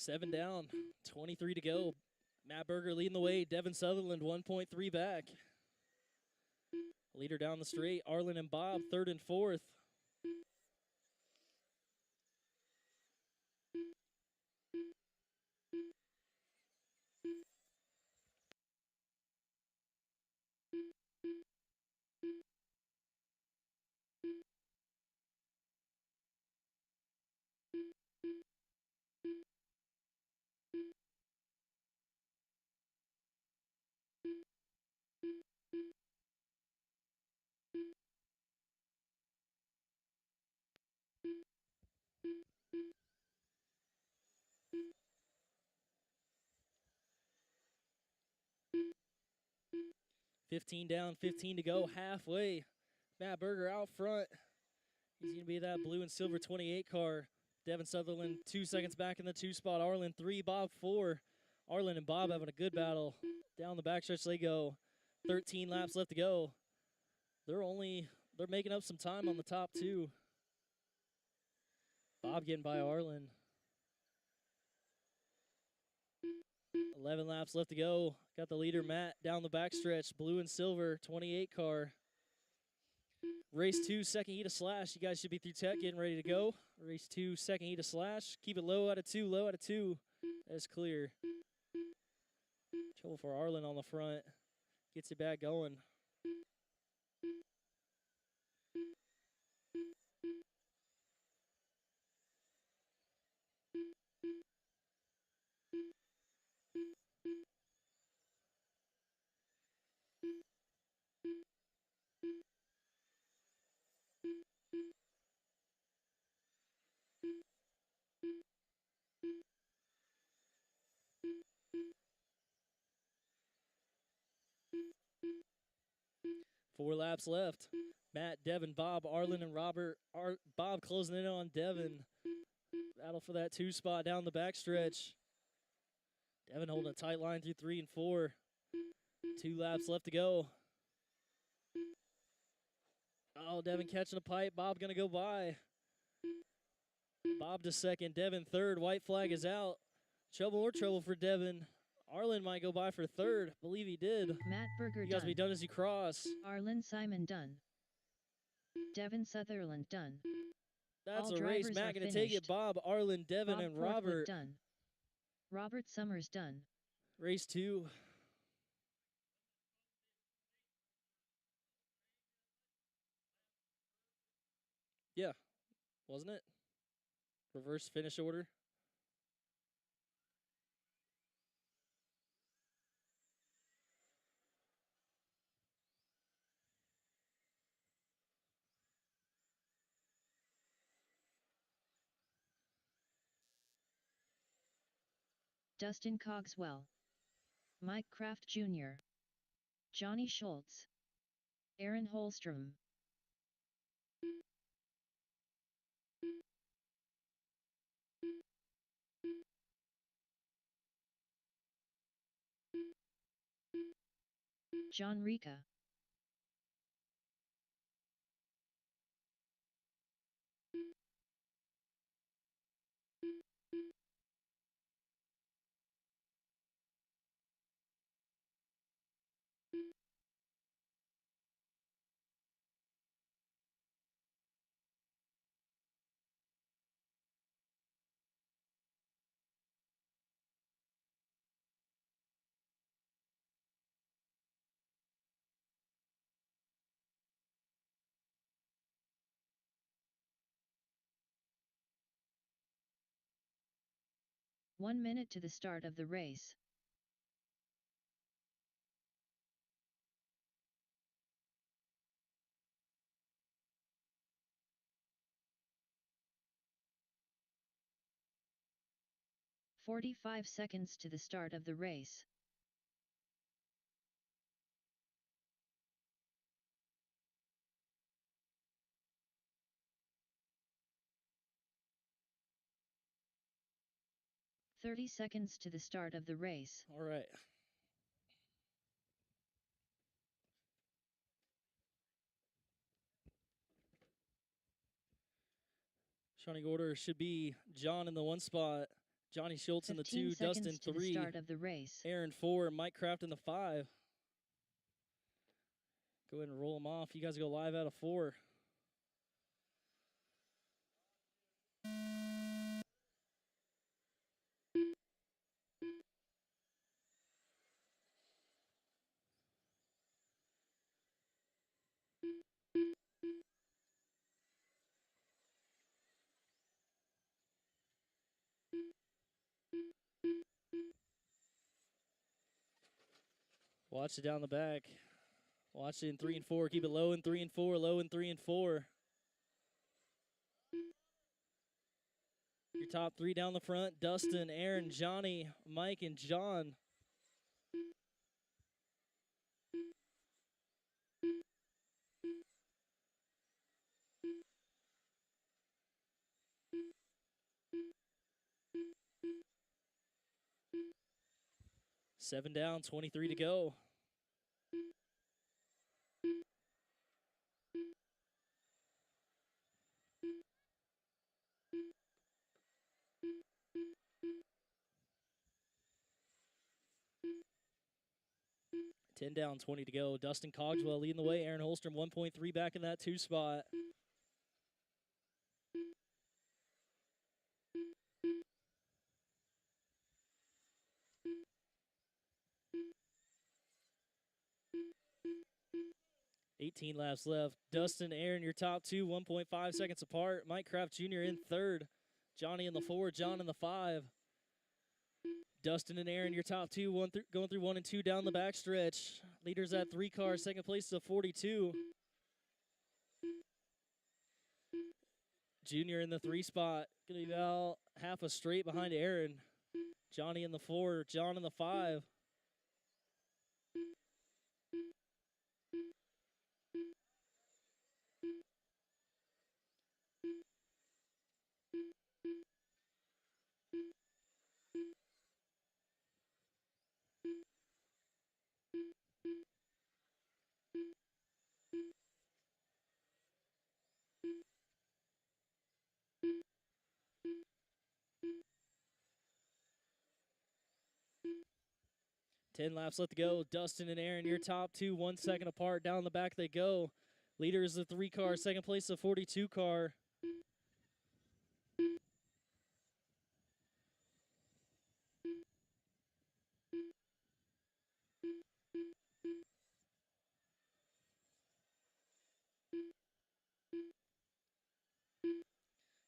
7 down, 23 to go. Matt Berger leading the way. Devin Sutherland 1.3 back. Leader down the straight, Arlen and Bob, third and fourth. $15 down, 15 to go, halfway. Matt Berger out front. He's going to be that blue and silver 28 car. Devin Sutherland 2 seconds back in the 2 spot. Arlen 3, Bob 4. Arlen and Bob having a good battle. Down the backstretch they go. 13 laps left to go. They're making up some time on the top two. Bob getting by Arlen. 11 laps left to go. Got the leader, Matt, down the backstretch. Blue and silver, 28 car. Race 2, second heat of slash. You guys should be through tech, getting ready to go. Race 2, second heat of slash. Keep it low out of 2, low out of 2. That's clear. Trouble for Arlen on the front. Gets it back going. Four laps left. Matt, Devin, Bob, Arlen, and Robert. Bob closing in on Devin. Battle for that 2 spot down the backstretch. Devin holding a tight line through 3 and 4. 2 laps left to go. Oh, Devin catching a pipe. Bob going to go by. Bob to second. Devin third. White flag is out. Trouble or trouble for Devin. Arlen might go by for third. Believe he did. Matt Berger You guys done. be done as you cross. Arlen Simon done. Devin Sutherland done. That's All a race. drivers Matt are going to take it. finished. Bob, Arlen, Devin, Bob and Portwood Robert. done. Robert Summers done. Race 2. Yeah, wasn't it? Reverse finish order. Dustin Cogswell. Mike Kraft Jr. Johnny Schultz. Aaron Holstrom. John Rika. One minute to the start of the race. "45 seconds to the start of the race. "30 seconds to the start of the race. All right. Shunning order should be John in the 1 spot, Johnny Schultz in the 15 2, seconds Dustin to the 3, start of the race. Aaron 4, Mike Kraft in the 5. Go ahead and roll them off. You guys go live out of 4. Watch it down the back. Watch it in 3 and 4. Keep it low in 3 and 4. Low in 3 and 4. Your top 3 down the front. Dustin, Aaron, Johnny, Mike, and John. Seven down, 23 to go. Ten down, 20 to go. Dustin Cogswell leading the way. Aaron Holstrom 1.3 back in that 2 spot. $18 laps left. Dustin, Aaron, your top 2, 1.5 seconds apart. Mike Kraft Jr. in 3rd. Johnny in the 4, John in the 5. Dustin and Aaron, your top 2, going through 1 and 2 down the backstretch. Leaders at 3 cars. Second place is a 42. Junior in the 3 spot. Going to be about half a straight behind Aaron. Johnny in the 4, John in the 5. Ten laps left to go. Dustin and Aaron, your top 2, 1 second apart. Down the back they go. Leader is the 3 car. Second place, the 42 car.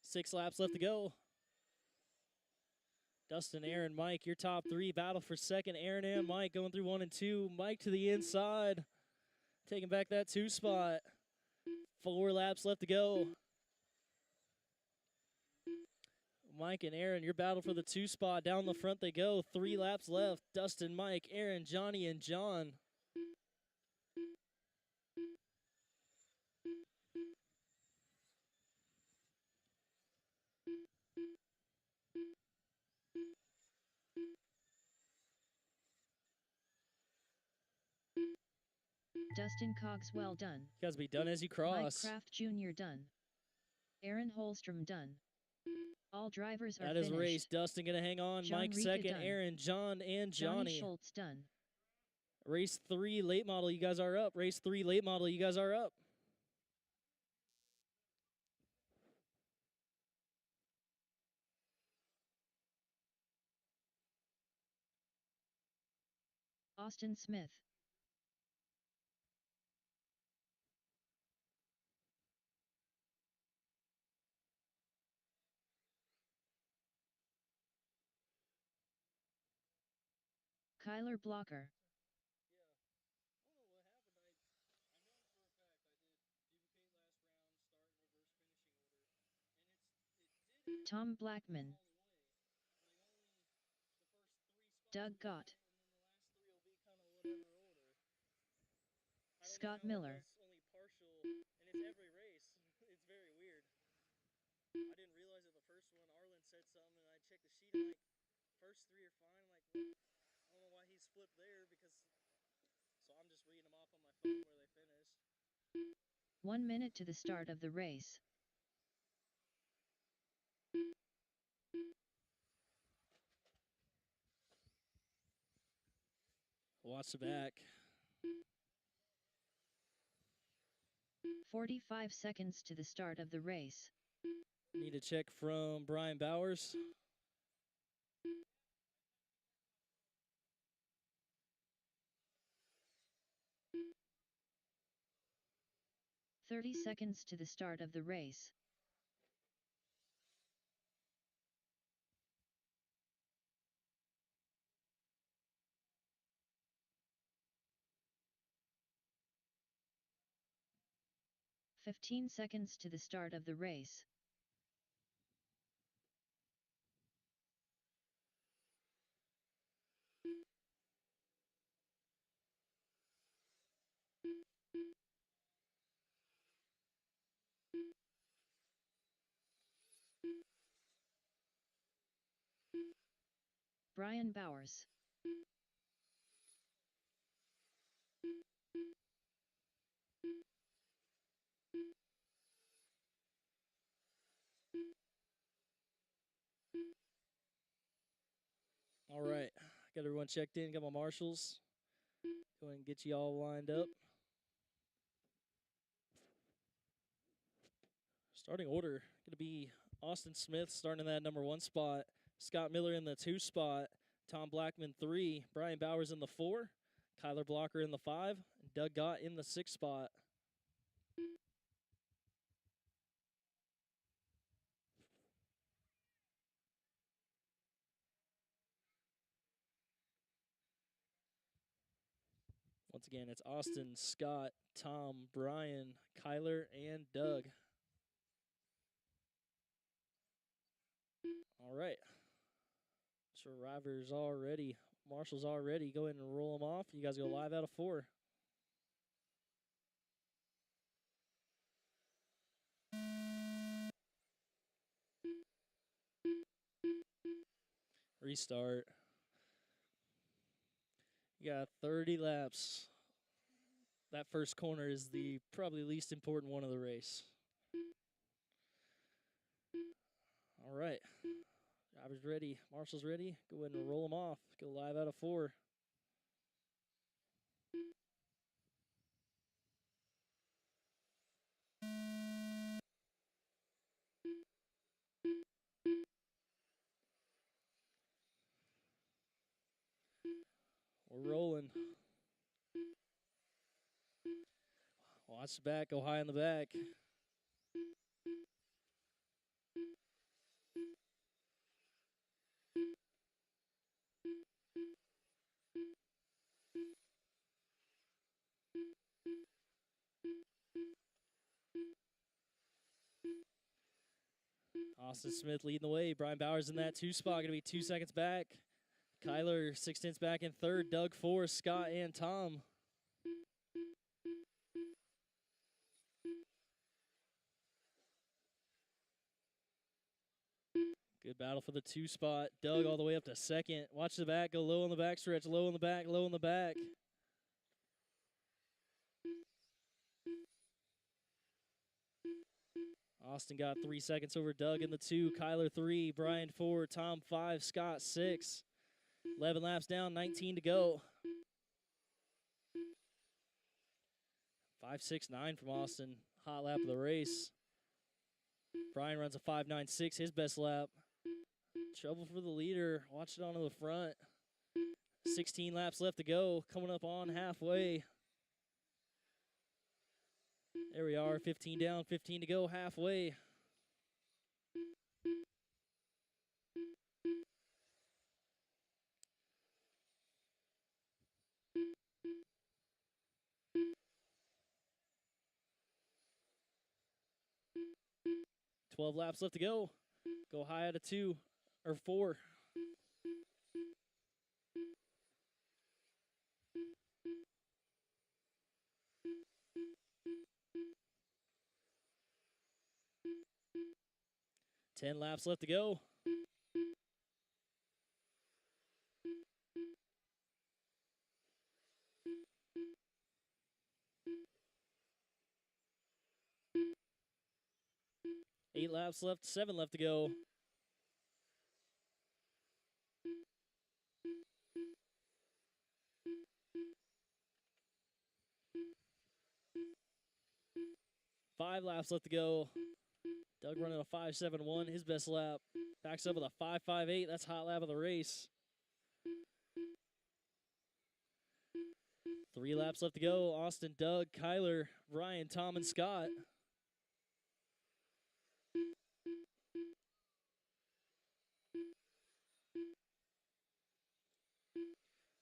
Six laps left to go. Dustin, Aaron, Mike, your top 3. Battle for second. Aaron and Mike going through 1 and 2. Mike to the inside. Taking back that 2 spot. 4 laps left to go. Mike and Aaron, your battle for the 2 spot. Down the front they go. 3 laps left. Dustin, Mike, Aaron, Johnny, and John. Dustin Cogswell done. You guys be done as you Mike cross. Kraft Jr. done. Aaron Holstrom done. All drivers are That is finished. race. Dustin going to hang on. John Mike Rika second. done. Aaron, John, and Johnny. Schultz done. Race 3 late model, you guys are up. Race 3 late model, you guys are up. Austin Smith. Kyler Blocker. Tom Blackman. Doug Gott. Scott Miller. Only partial, and it's every race. It's very weird. I didn't realize it the first one. Arlen said something, and I checked the sheet. I'm like, first 3 are fine. I'm like, I don't know why he's flipped there because. So I'm just reading them off on my phone where they finished. 1 minute to the start of the race. watch the back. 45 seconds to the start of the race. Need a check from Brian Bowers. Seconds to the start of the race. "15 seconds to the start of the race. Brian Bowers. All right, got everyone checked in, got my marshals. Go ahead and get you all lined up. Starting order, going to be Austin Smith starting in that number 1 spot, Scott Miller in the 2 spot, Tom Blackman 3, Brian Bowers in the 4, Kyler Blocker in the 5, and Doug Gott in the 6 spot. Once again, it's Austin, Scott, Tom, Brian, Kyler, and Doug. All right. Survivors all ready. Marshals all ready. Go ahead and roll them off. You guys go live out of 4. Restart. You got 30 laps. That first corner is the probably least important one of the race. All right. Drivers ready. Marshals ready. Go ahead and roll them off. Go live out of 4. We're rolling. Watch the back. Go high in the back. Austin Smith leading the way. Brian Bowers in that 2 spot. Going to be 2 seconds back. Kyler 6 back in 3rd. Doug 4, Scott, and Tom. Good battle for the 2 spot. Doug all the way up to 2nd. Watch the back. Go low on the back stretch. Low on the back. Low on the back. Austin got 3 seconds over Doug in the 2. Kyler 3. Brian 4. Tom 5. Scott 6. 11 laps down. 19 to go. 5.69 from Austin. Hot lap of the race. Brian runs a 5.96. His best lap. Trouble for the leader. Watch it onto the front. 16 laps left to go. Coming up on halfway. There we are. 15 down, 15 to go. Halfway. Twelve laps left to go. Go high out of 2 or 4. Ten laps left to go. Eight laps left, 7 left to go. 5 laps left to go. Doug running a 5.71, his best lap. Backs up with a 5.58. That's hot lap of the race. 3 laps left to go. Austin, Doug, Kyler, Ryan, Tom, and Scott.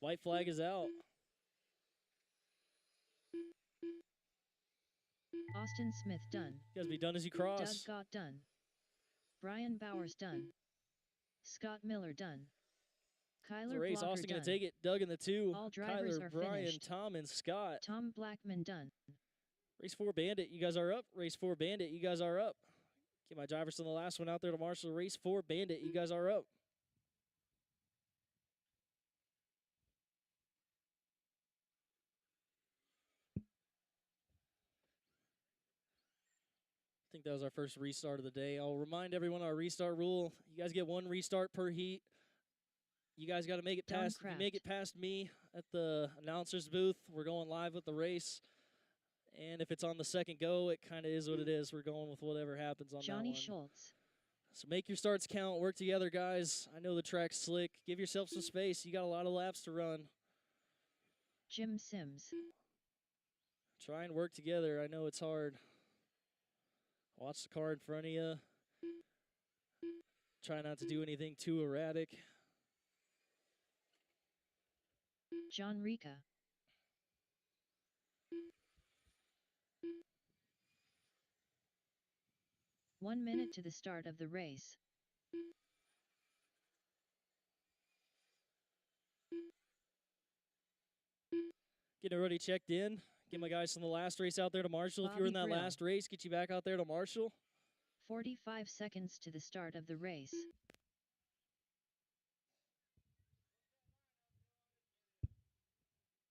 White flag is out. Austin Smith done. You guys be done as you Doug cross. Gott done. Brian Bowers done. Scott Miller done. The Kyler race, Blocker Austin done. gonna take it. Doug in the 2. All drivers Kyler, are Brian, finished. Tom, and Scott. Tom Blackman done. Race 4 Bandit, you guys are up. Race 4 Bandit, you guys are up. Get my drivers from the last one out there to marshal. Race 4 Bandit, you guys are up. I think that was our first restart of the day. I'll remind everyone our restart rule. You guys get 1 restart per heat. You guys got to make it past. If you make it past me at the announcer's booth, we're going live with the race. And if it's on the second go, it kind of is what it is. We're going with whatever happens on Johnny that one. Schultz. So make your starts count. Work together, guys. I know the track's slick. Give yourself some space. You got a lot of laps to run. Jim Sims. Try and work together. I know it's hard. Watch the car in front of you. Try not to do anything too erratic. John Rica. One minute to the start of the race. Getting everybody checked in. Get my guys from the last race out there to marshal. If you were in that Bobby Brill. last race, get you back out there to marshal. 45 seconds to the start of the race.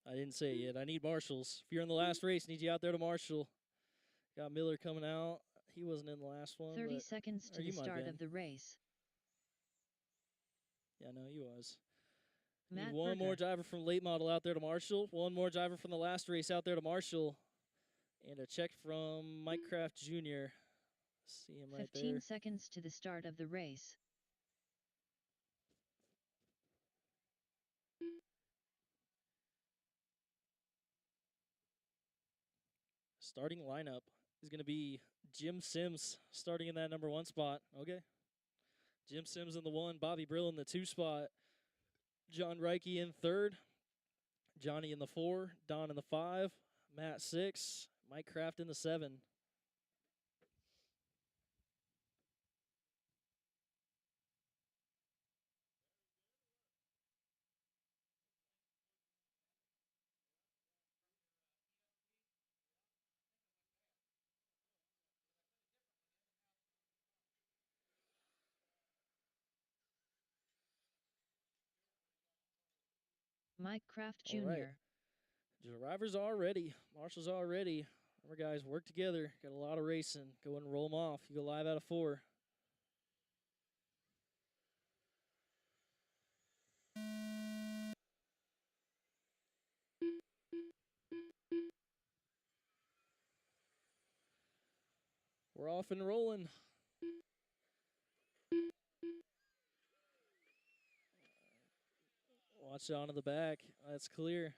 I didn't say it yet. I need marshals. If you're in the last race, need you out there to marshal. Got Miller coming out. He wasn't in the last one. 30 seconds to or the you might have start been. of the race. Yeah, no, he was. Matt Need one more Berger. driver from late model out there to marshal. One more driver from the last race out there to marshal. And a check from Mike Kraft Jr. See him right 15 there. seconds to the start of the race. Starting lineup is going to be Jim Sims starting in that number 1 spot. Okay. Jim Sims in the 1, Bobby Brill in the 2 spot, John Reike in 3rd, Johnny in the 4, Don in the 5, Matt 6, Mike Kraft in the 7. Mike Kraft Jr. All right. Drivers are ready. Marshals are ready. Remember, guys, work together. Got a lot of racing. Go ahead and roll them off. You go live out of 4. We're off and rolling. Watch out in the back. That's clear.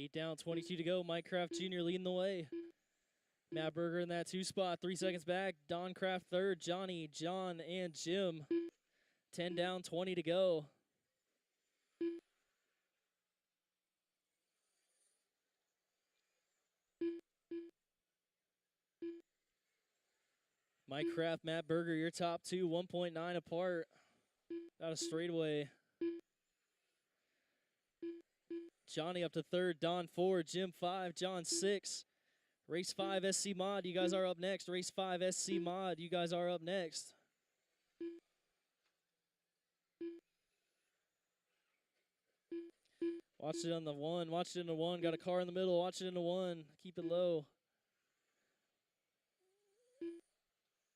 Eight down, 22 to go. Mike Kraft Jr. leading the way. Matt Berger in that 2 spot. 3 seconds back. Don Kraft 3rd. Johnny, John, and Jim. 10 down, 20 to go. Mike Kraft, Matt Berger, your top 2, 1.9 apart. Out of straightaway. Johnny up to third. Don 4. Jim 5. John 6. Race 5 SC Mod, you guys are up next. Race 5 SC Mod, you guys are up next. Watch it on the 1. Watch it in the 1. Got a car in the middle. Watch it in the 1. Keep it low.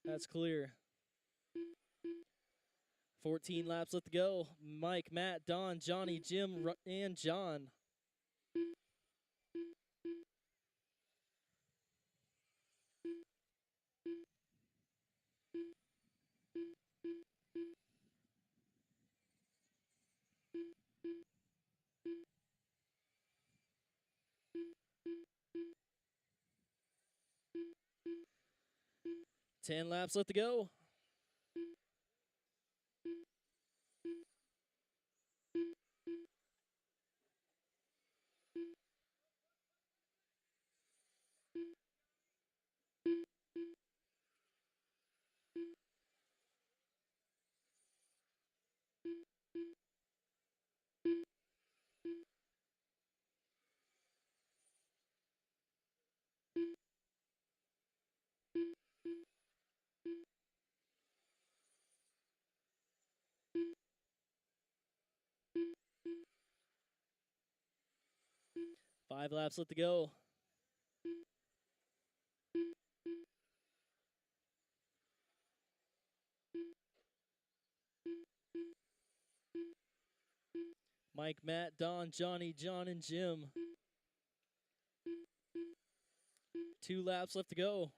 That's clear. 14 laps left to go. Mike, Matt, Don, Johnny, Jim, and John. Ten laps left to go. Five laps left to go. Mike, Matt, Don, Johnny, John, and Jim. 2 laps left to go.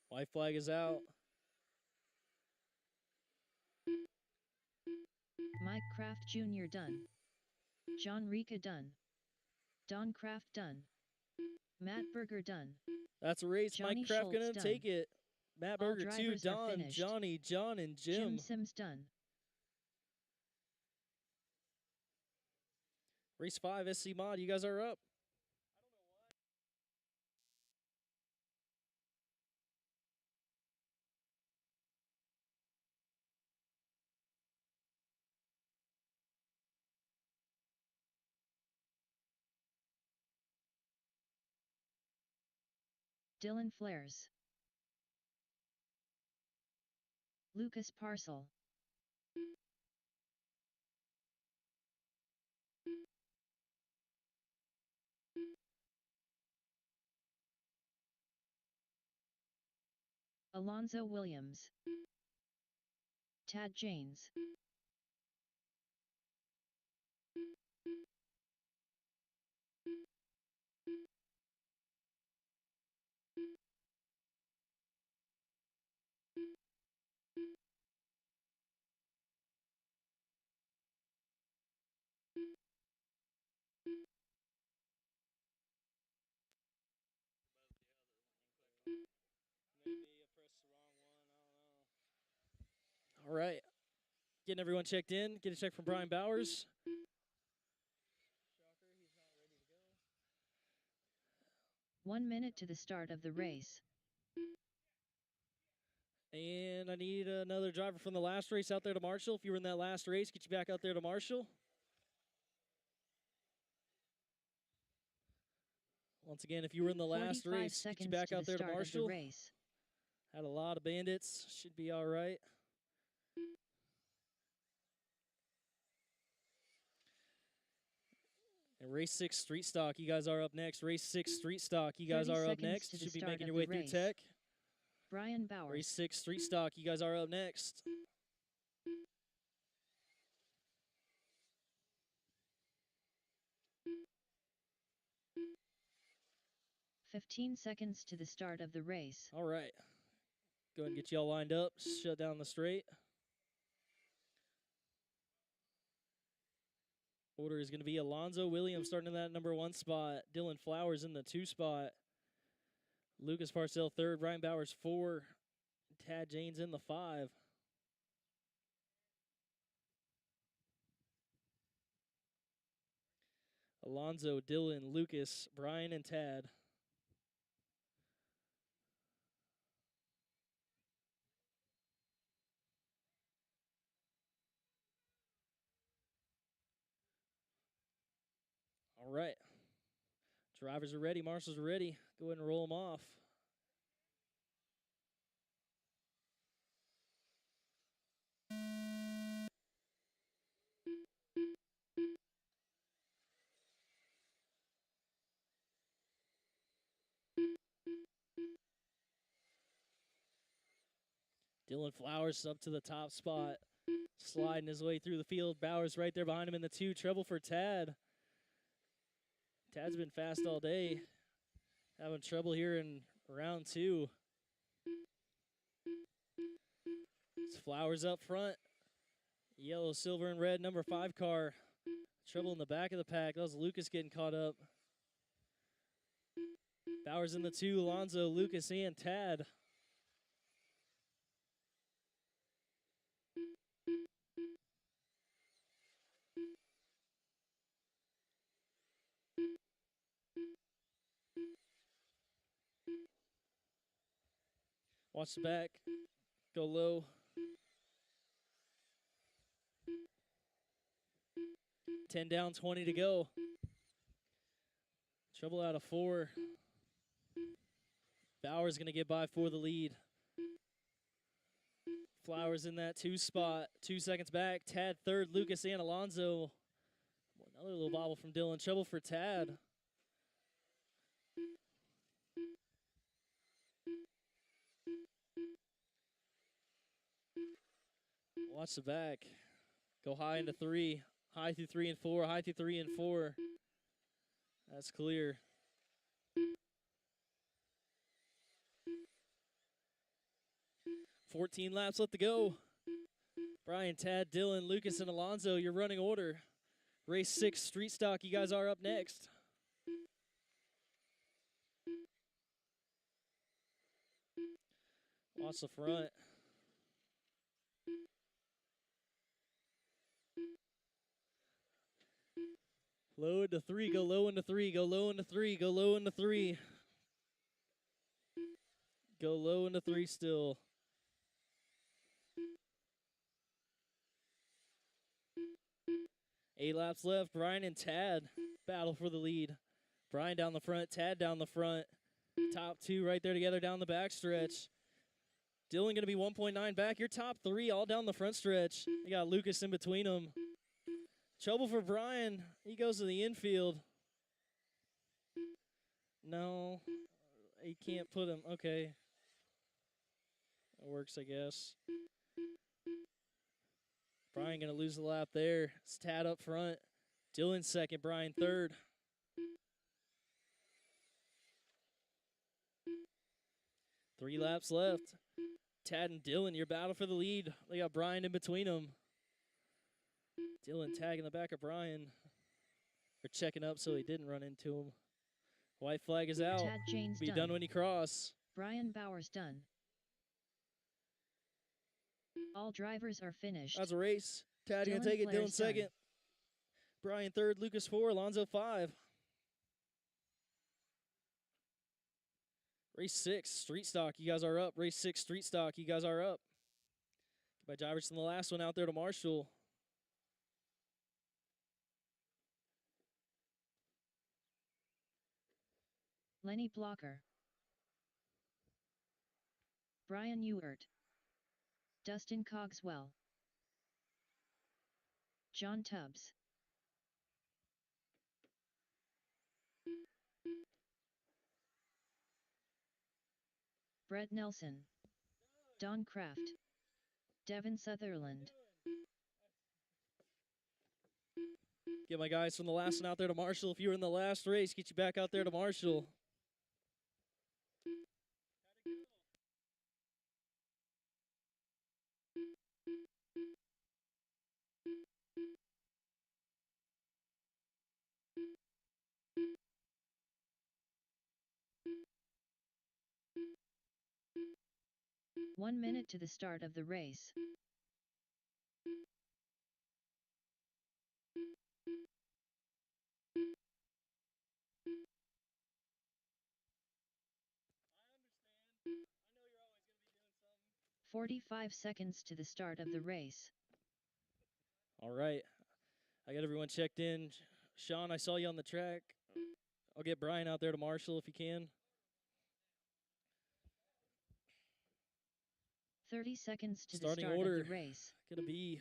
White flag is out. Mike Kraft Jr. done. John Rika done. Don Kraft done. Matt Berger done. That's a race. Johnny Mike Kraft Schultz gonna done. take it. Matt All Berger 2, drivers are Don, finished. Johnny, John, and Jim. Jim Sims done. Race 5 SC Mod, you guys are up. Dylan Flares. Lucas Parcel. Alonzo Williams. Tad Janes. All right. Getting everyone checked in. Get a check from Brian Bowers. 1 minute to the start of the race. And I need another driver from the last race out there to Marshall. If you were in that last race, get you back out there to Marshall. Once again, if you were in the last race, get you back out there to Marshall. Had a lot of bandits. Should be all right. And race 6 street stock, you guys are up next. Race 6 street stock, you guys are up next. Should be making your way through tech. Brian Bowers. Race 6 street stock, you guys are up next. "15 seconds to the start of the race. All right. Go ahead and get you all lined up. Shut down the straight. Order is going to be Alonzo Williams starting in that number 1 spot. Dylan Flowers in the 2 spot. Lucas Parcell 3rd. Ryan Bowers 4. Tad Janes in the 5. Alonzo, Dylan, Lucas, Brian, and Tad. All right. Drivers are ready. Marshals are ready. Go ahead and roll them off. Dylan Flowers up to the top spot, sliding his way through the field. Bowers right there behind him in the 2. Treble for Tad. Tad's been fast all day. Having trouble here in round 2. It's Flowers up front. Yellow, silver, and red number 5 car. Trouble in the back of the pack. That was Lucas getting caught up. Bowers in the 2. Alonzo, Lucas, and Tad. Watch the back. Go low. 10 down, 20 to go. Trouble out of 4. Bowers going to get by for the lead. Flowers in that 2 spot. 2 seconds back. Tad third. Lucas and Alonzo. Another little bobble from Dylan. Trouble for Tad. Watch the back. Go high into 3. High through 3 and 4. High through 3 and 4. That's clear. $14 laps left to go. Brian, Tad, Dylan, Lucas, and Alonzo, your running order. Race 6, Street Stock, you guys are up next. Watch the front. Low into 3, go low into 3, go low into 3, go low into 3. Go low into 3 still. Eight laps left. Brian and Tad battle for the lead. Brian down the front, Tad down the front. Top 2 right there together down the back stretch. Dylan going to be 1.9 back. Your top 3 all down the front stretch. You got Lucas in between them. Trouble for Brian. He goes to the infield. No, he can't put him. Okay. That works, I guess. Brian going to lose the lap there. It's Tad up front. Dylan second. Brian third. Three laps left. Tad and Dylan, your battle for the lead. They got Brian in between them. Dylan tagging the back of Brian. They're checking up so he didn't run into him. White flag is out. Tad Jane's Be done when you cross. Brian Bowers done. All drivers are finished. That's a race. Tad going to Dylan take it. Flair's Dylan second. done. Brian third. Lucas 4. Alonzo 5. Race 6, Street Stock, you guys are up. Race 6, Street Stock, you guys are up. Goodbye, drivers, in the last one out there to Marshall. Lenny Blocker. Brian Ewert. Dustin Cogswell. John Tubbs. Brett Nelson. Don Kraft. Devin Sutherland. Get my guys from the last one out there to Marshall. If you were in the last race, get you back out there to Marshall. One minute to the start of the race. I understand. I know you're always going to be doing something. 45 seconds to the start of the race. All right. I got everyone checked in. Sean, I saw you on the track. I'll get Brian out there to marshal if you can. 30 seconds to Starting the start order. of the race. Gonna be,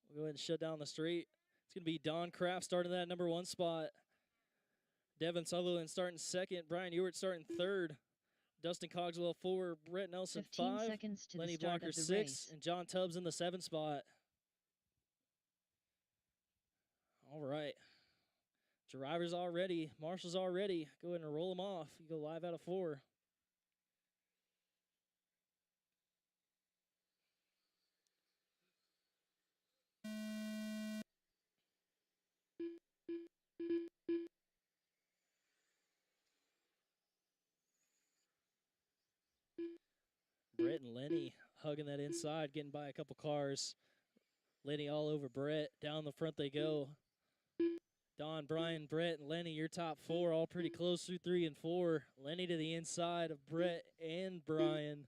we'll go ahead and shut down the straight. It's gonna be Don Kraft starting that number 1 spot. Devin Sutherland starting 2nd. Brian Ewart starting 3rd. Dustin Cogswell 4. Brett Nelson 15 5. seconds to Lenny the start Blocker of the 6. race. And John Tubbs in the 7th spot. All right. Drivers all ready. Marshals all ready. Go ahead and roll them off. You go live out of 4. Brett and Lenny hugging that inside, getting by a couple cars. Lenny all over Brett. Down the front they go. Don, Brian, Brett, and Lenny, your top 4, all pretty close through 3 and 4. Lenny to the inside of Brett and Brian.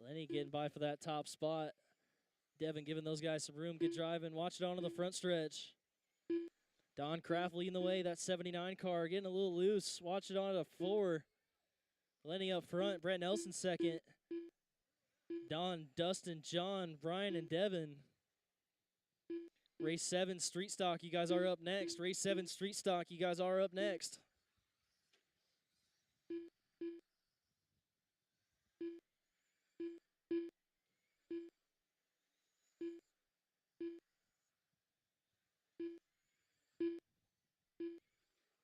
Lenny getting by for that top spot. Devin giving those guys some room. Good driving. Watch it on to the front stretch. Don Kraft leading the way. That 79 car getting a little loose. Watch it on to 4. Lenny up front. Brett Nelson 2nd. Don, Dustin, John, Brian, and Devin. Race 7 Street Stock, you guys are up next. Race 7 Street Stock, you guys are up next.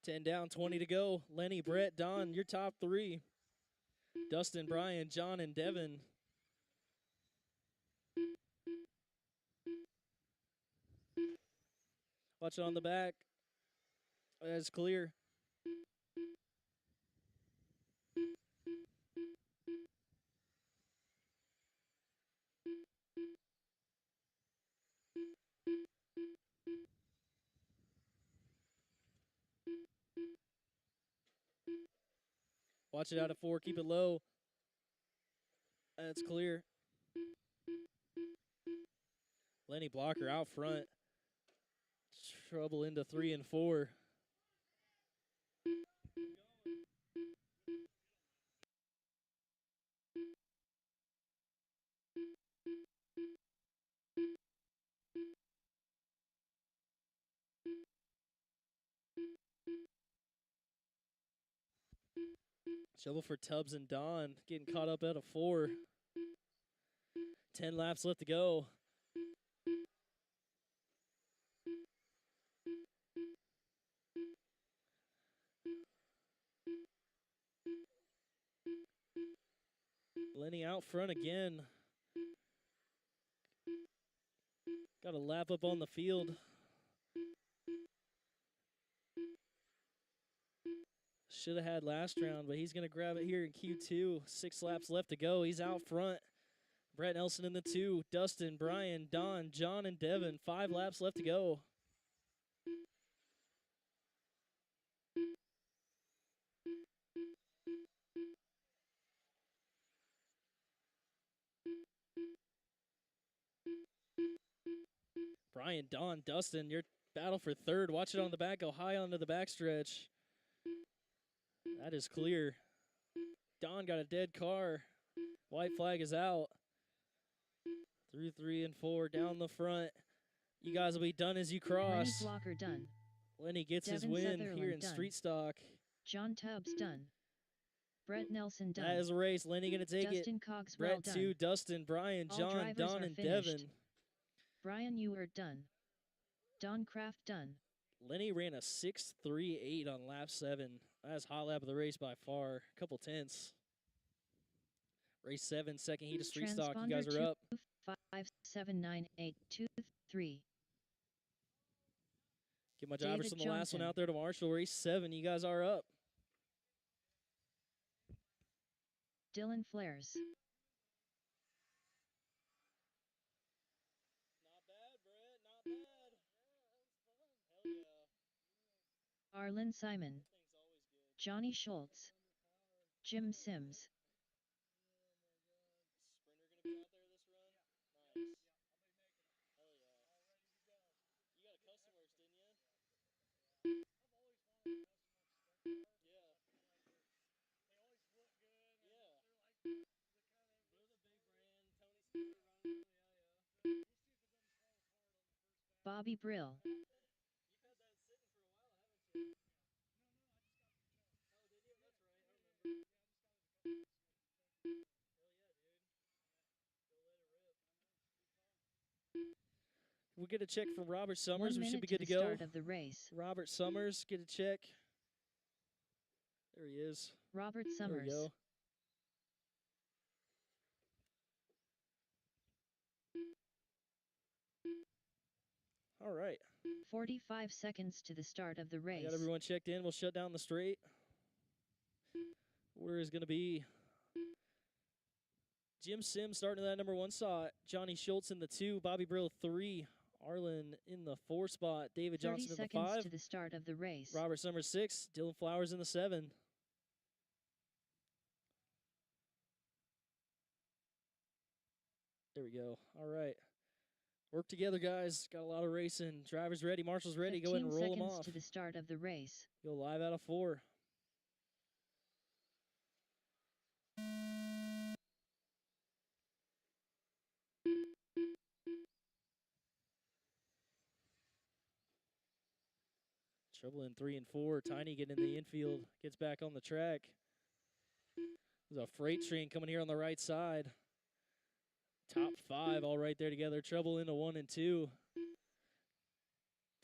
Ten down, 20 to go. Lenny, Brett, Don, your top 3. Dustin, Brian, John, and Devin. Watch it on the back. That's clear. Watch it out of 4. Keep it low. That's clear. Lenny Blocker out front. Trouble into 3 and 4. Trouble for Tubbs and Don. Getting caught up out of 4. 10 laps left to go. Lenny out front again. Got a lap up on the field. Should have had last round, but he's going to grab it here in Q2. 6 laps left to go. He's out front. Brett Nelson in the 2. Dustin, Brian, Don, John, and Devin. 5 laps left to go. Brian, Don, Dustin, your battle for 3rd. Watch it on the back. Go high onto the backstretch. That is clear. Don got a dead car. White flag is out. Through 3 and 4. Down the front. You guys will be done as you cross. Lenny Blocker done. Lenny gets Devin his win Sutherland here in done. Street Stock. John Tubbs done. Brett Nelson done. That is a race. Lenny going to take Dustin it. Cogswell Brett done. 2, Dustin, Brian, All John, drivers Don, are and finished. Devin. Brian Ewart done. Don Kraft done. Lenny ran a 6.38 on lap 7. That's hot lap of the race by far. A couple tenths. Race 7, second heat of Street Stock. You guys are up. 5, 7, 9, 8, 2, 3. Get my drivers David from the last one Johnson. out there to Marshall. Race 7, you guys are up. Dylan Flares. Not bad, Brett. Not bad. Yeah, that was fun. Hell yeah. Arlen Simon. Thing's always good. Johnny Schultz. Jim Sims. Sprinter gonna be out there this run? Nice. Hell yeah. You got a customer Bobby Brill. We'll get a check from Robert 1 Summers. We should be minute to good the to go. start of the race. Robert Summers, get a check. There he is. Robert There we Summers. go. All right. 45 seconds to the start of the race. I got everyone checked in. We'll shut down the straight. Order is going to be Jim Sims starting in that number 1 spot. Johnny Schultz in the 2. Bobby Brill 3. Arlen in the 4 spot. David 30 Johnson in the seconds 5. to the start of the race. Robert Summers 6. Dylan Flowers in the 7. There we go. All right. Work together, guys. Got a lot of racing. Drivers ready. Marshals ready. Go ahead and roll them 15 off. seconds to the start of the race. Go live out of 4. Trouble in 3 and 4. Tiny getting in the infield. Gets back on the track. There's a freight train coming here on the right side. Top 5 all right there together. Trouble into 1 and 2.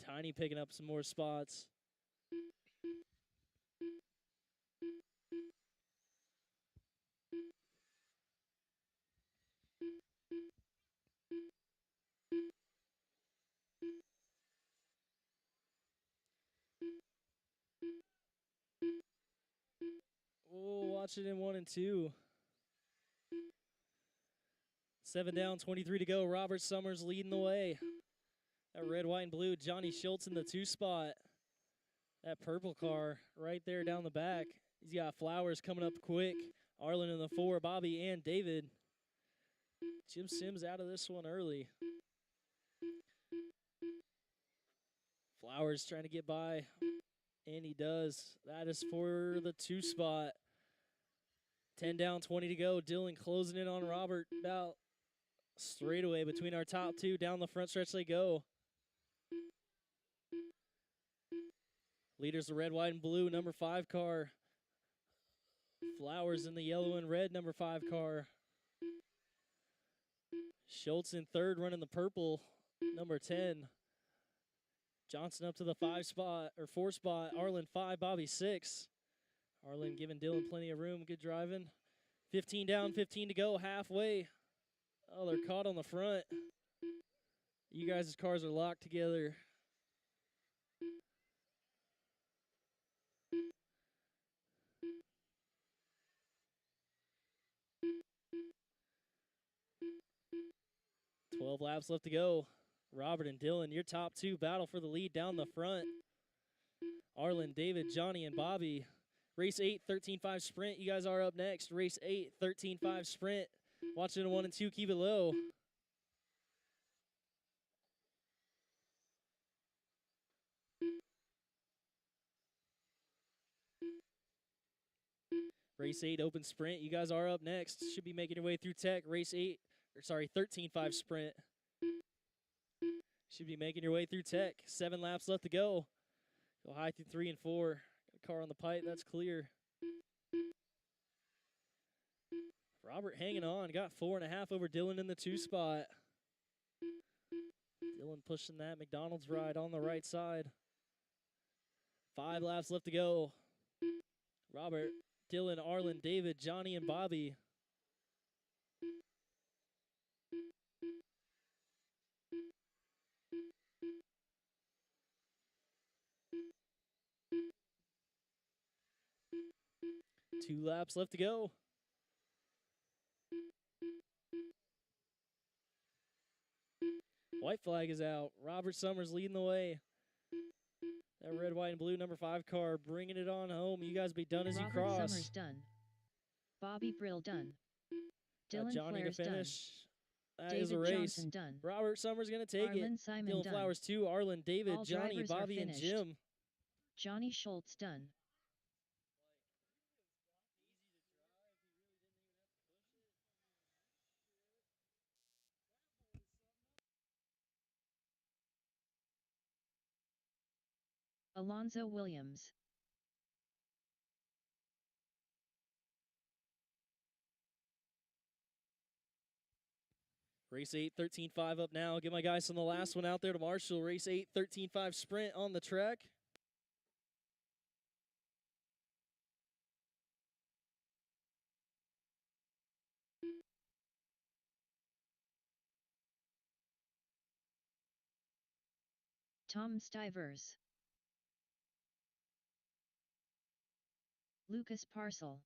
Tiny picking up some more spots. Oh, watch it in 1 and 2. 7 down, 23 to go. Robert Summers leading the way. That red, white, and blue. Johnny Schultz in the 2 spot. That purple car right there down the back. He's got Flowers coming up quick. Arlen in the 4. Bobby and David. Jim Sims out of this one early. Flowers trying to get by. And he does. That is for the 2 spot. 10 down, 20 to go. Dylan closing in on Robert about straightaway between our top 2. Down the front stretch they go. Leaders the red, white, and blue, number 5 car. Flowers in the yellow and red, number 5 car. Schultz in 3rd, running the purple, number 10. Johnson up to the 5 spot, or 4 spot. Arlen 5, Bobby 6. Arlen giving Dylan plenty of room. Good driving. 15 down, 15 to go, halfway. Oh, they're caught on the front. You guys' cars are locked together. Laps left to go. Robert and Dylan, your top 2 battle for the lead down the front. Arlen, David, Johnny, and Bobby. Race 8, 13.5 sprint. You guys are up next. Race 8, 13.5 sprint. Watching in 1 and 2. Keep it low. Race 8, open sprint. You guys are up next. Should be making your way through tech. Race 8, or sorry, 13.5 sprint. Should be making your way through tech. 7 laps left to go. Go high through 3 and 4. Got a car on the pipe. That's clear. Robert hanging on. Got 4.5 over Dylan in the 2 spot. Dylan pushing that McDonald's ride on the right side. 5 laps left to go. Robert, Dylan, Arlen, David, Johnny, and Bobby. Two laps left to go. White flag is out. Robert Summers leading the way. That red, white, and blue number 5 car bringing it on home. You guys be done as you cross. Robert Summers done. Bobby Brill done. Dylan Johnny Flares to finish. Done. That is a David race. Johnson done. Robert Summers going to take Arlen it. Simon Dylan done. Flowers 2, Arlen, David, All Johnny, drivers are Bobby, and finished. Jim. Johnny Schultz done. Alonzo Williams. Race 8, 13.5 up now. Get my guys from the last one out there to Marshall. Race 8, 13.5 sprint on the track. Tom Stivers. Lucas Parcel.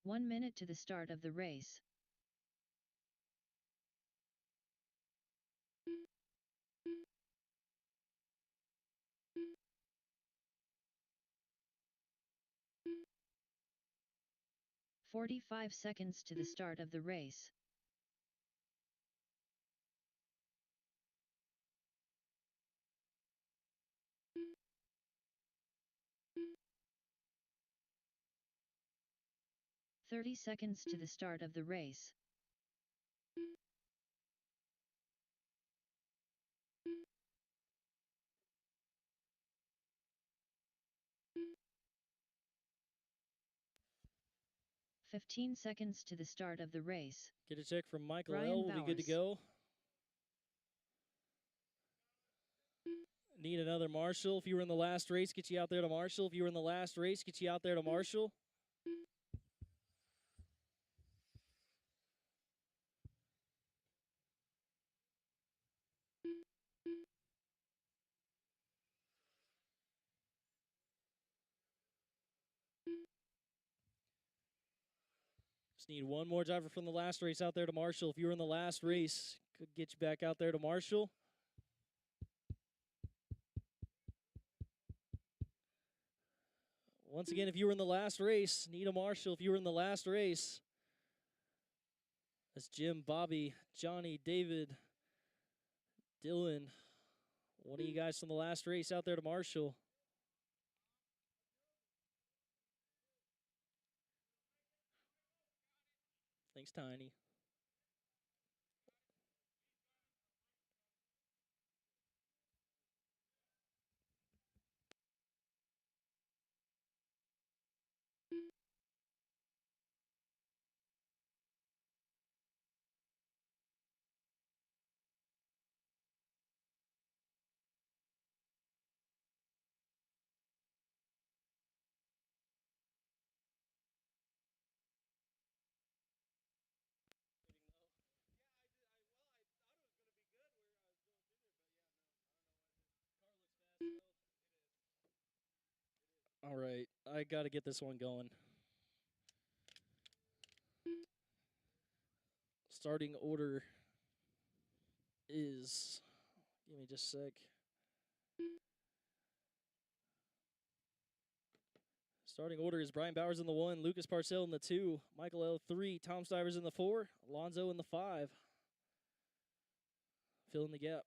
One minute to the start of the race. "45 seconds to the start of the race. "30 seconds to the start of the race. "15 seconds to the start of the race. Get a check from Michael Brian L. We'll be good to Bowers. go. Need another Marshall. If you were in the last race, get you out there to Marshall. If you were in the last race, get you out there to Marshall. Just need one more driver from the last race out there to Marshall. If you were in the last race, could get you back out there to Marshall. Once again, if you were in the last race, need a Marshall. If you were in the last race, that's Jim, Bobby, Johnny, David, Dylan. One of you guys from the last race out there to Marshall. Thanks, Tiny. All right, I got to get this one going. Starting order is, give me just a sec. Starting order is Brian Bowers in the 1, Lucas Parcell in the 2, Michael L. 3, Tom Stivers in the 4, Alonzo in the 5. Filling the gap.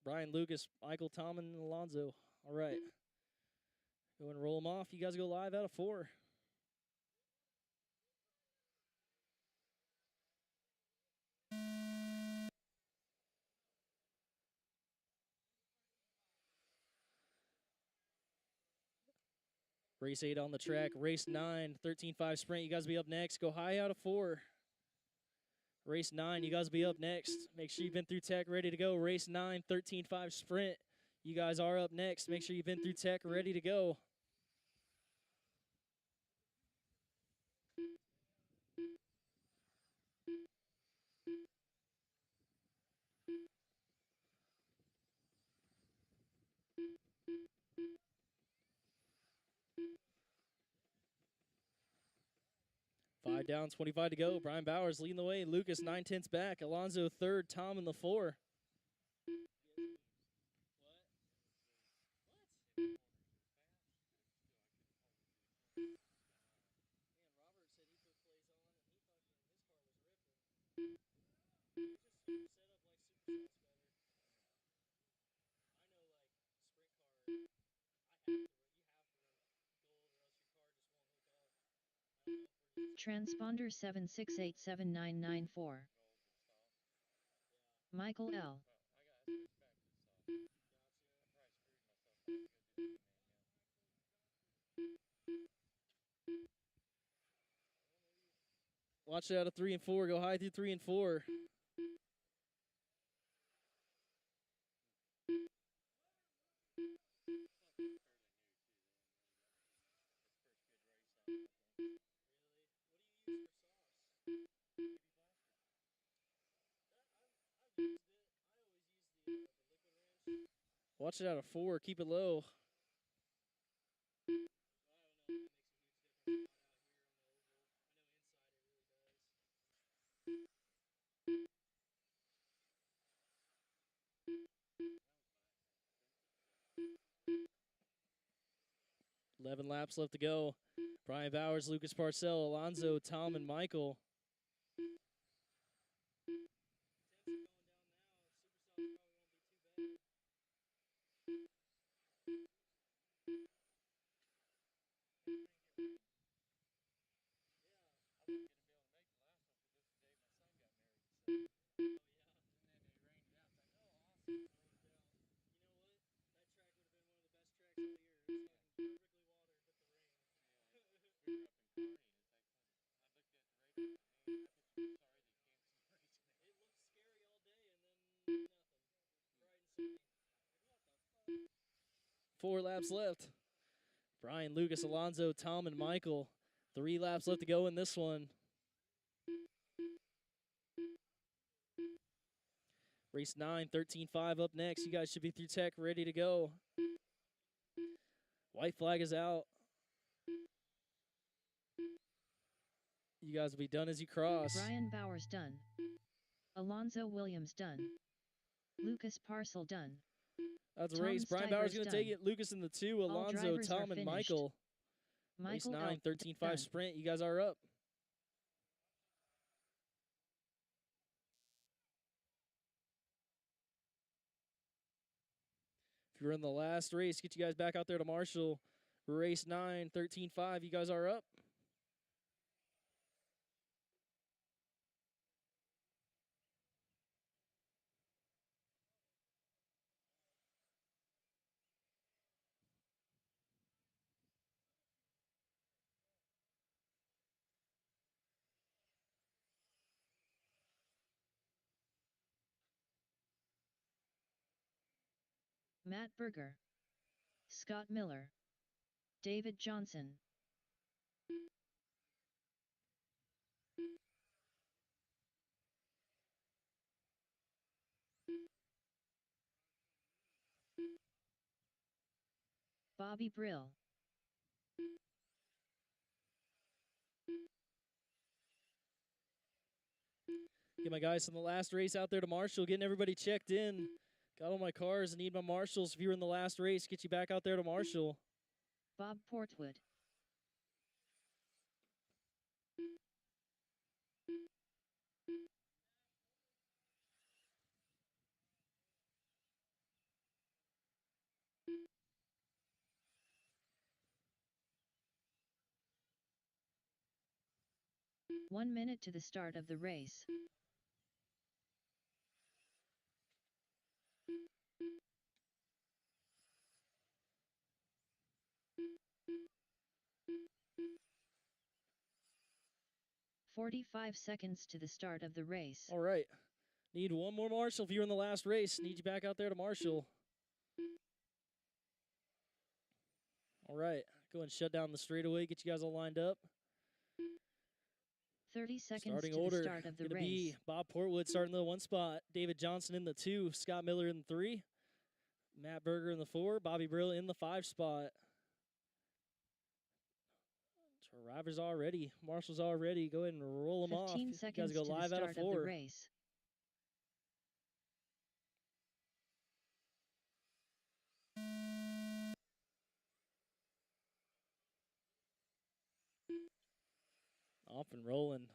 Brian, Lucas, Michael, Tom, and Alonzo. All right. Go and roll them off. You guys go live out of 4. Race 8 on the track. Race 9, 13.5 sprint. You guys be up next. Go high out of 4. Race 9, you guys be up next. Make sure you've been through tech, ready to go. Race 9, 13.5 sprint. You guys are up next. Make sure you've been through tech, ready to go. Five down, 25 to go. Brian Bowers leading the way. Lucas 9/10 back. Alonzo third. Tom in the 4. Transponder 7687994. Michael L. Watch it out of 3 and 4. Go high through 3 and 4. Watch it out of 4. Keep it low. 11 laps left to go. Brian Bowers, Lucas Parcell, Alonzo, Tom, and Michael. Four laps left. Brian, Lucas, Alonzo, Tom, and Michael. 3 laps left to go in this one. Race 9, 13.5 up next. You guys should be through tech, ready to go. White flag is out. You guys will be done as you cross. Brian Bowers done. Alonzo Williams done. Lucas Parcel done. That's a Tom race. Brian Bowers going to take done. it. Lucas in the 2. Alonzo, Tom, and Michael. Race 9, 13.5 sprint. You guys are up. If you're in the last race, get you guys back out there to Marshall. Race 9, 13.5. You guys are up. Matt Berger. Scott Miller. David Johnson. Bobby Brill. Get my guys from the last race out there to Marshall, getting everybody checked in. Got all my cars and need my marshals. If you're in the last race, get you back out there to Marshall. Bob Portwood. One minute to the start of the race. "45 seconds to the start of the race." All right. Need one more marshal if you're in the last race. Need you back out there to Marshall. All right. Go and shut down the straightaway. Get you guys all lined up. 30 seconds Starting to order, the start of the gonna race. be Bob Portwood starting the 1 spot. David Johnson in the 2. Scott Miller in the 3. Matt Berger in the 4. Bobby Brill in the 5 spot. Drivers all ready. Marshals all ready. Go ahead and roll them off. 15 You seconds guys go to live the out of start of 4. the race. Off and rolling.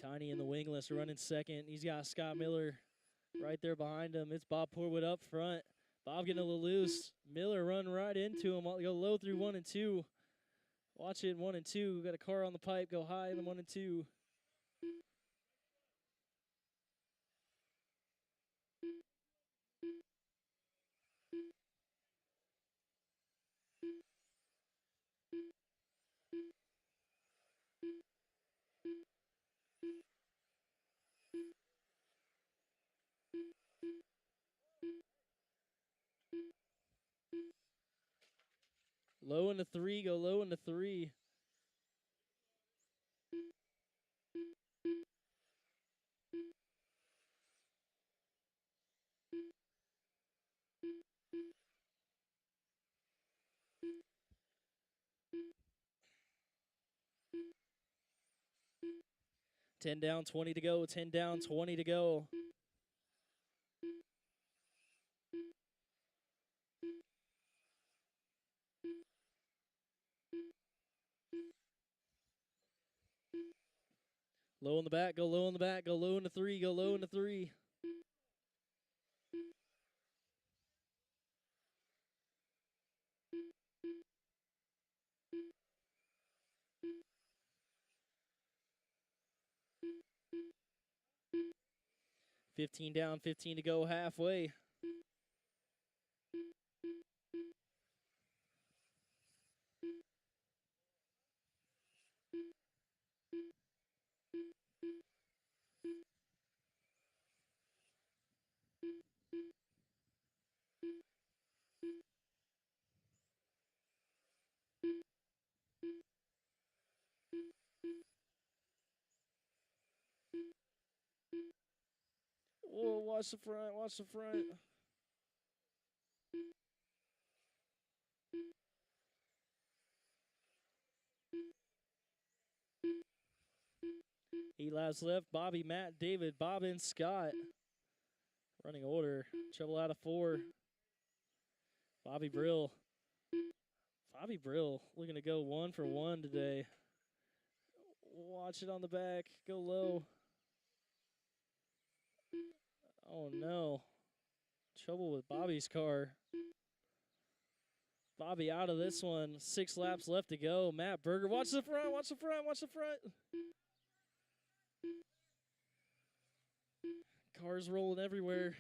Tiny in the wingless running second. He's got Scott Miller right there behind him. It's Bob Portwood up front. Bob getting a little loose. Miller run right into him. Go low through 1 and 2. Watch it in 1 and 2. We got a car on the pipe. Go high in the 1 and 2. Low in the 3. Go low in the 3. Ten down, 20 to go. 10 down, 20 to go. Low in the back, go low in the back, go low in the 3, go low in the 3. $15 down, 15 to go, halfway. Whoa, watch the front, watch the front. Eight laps left. Bobby, Matt, David, Bob, and Scott. Running order. Trouble out of 4. Bobby Brill. Bobby Brill looking to go 1 for 1 today. Watch it on the back. Go low. Oh, no. Trouble with Bobby's car. Bobby out of this one. 6 laps left to go. Matt Berger. Watch the front. Watch the front. Watch the front. Cars rolling everywhere.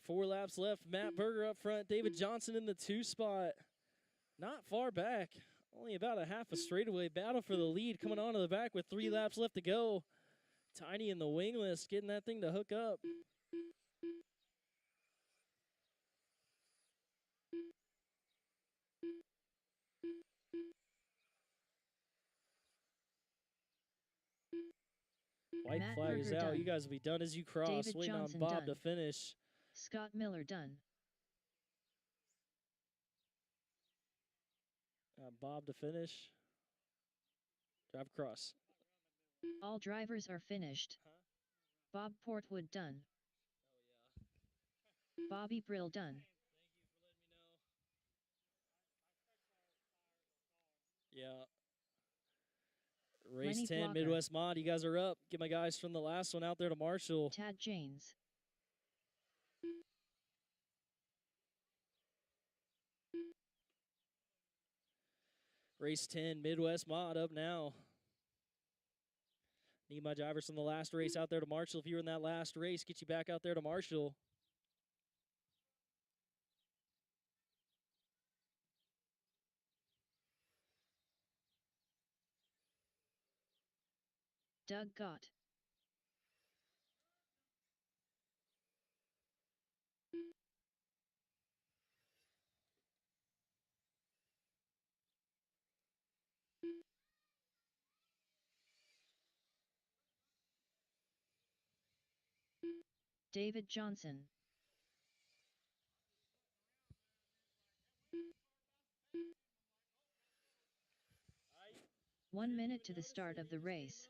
4 laps left. Matt Berger up front. David Johnson in the 2 spot. Not far back. Only about a half a straightaway. Battle for the lead coming onto the back with 3 laps left to go. Tiny in the wingless, getting that thing to hook up. White Matt flag is Berger out. done. You guys will be done as you cross. David Waiting Johnson on Bob done. to finish. Scott Miller done. Bob to finish. Drive across. All drivers are finished. Bob Portwood done. Bobby Brill done. Yeah. Race Lenny 10, Blocker. Midwest Mod. You guys are up. Get my guys from the last one out there to Marshall. Tad Janes. Race 10, Midwest Mod up now. Need my drivers from the last race out there to Marshall. If you were in that last race, get you back out there to Marshall. Doug Gott. David Johnson. One minute to the start of the race.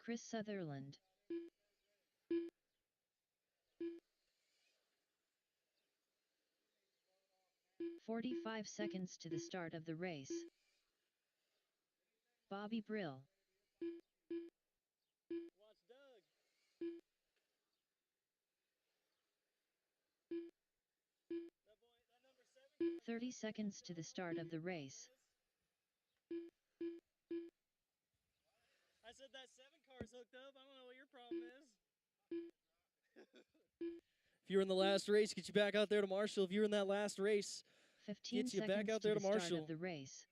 Chris Sutherland. 45 seconds to the start of the race. Bobby Brill. Watch Doug. 30 seconds to the start of the race. I said that 7 car's hooked up. I don't know what your problem is. If you were in the last race, get you back out there to Marshall. If you were in that last race, 15 get you seconds back out to there the to start Marshall. of the race.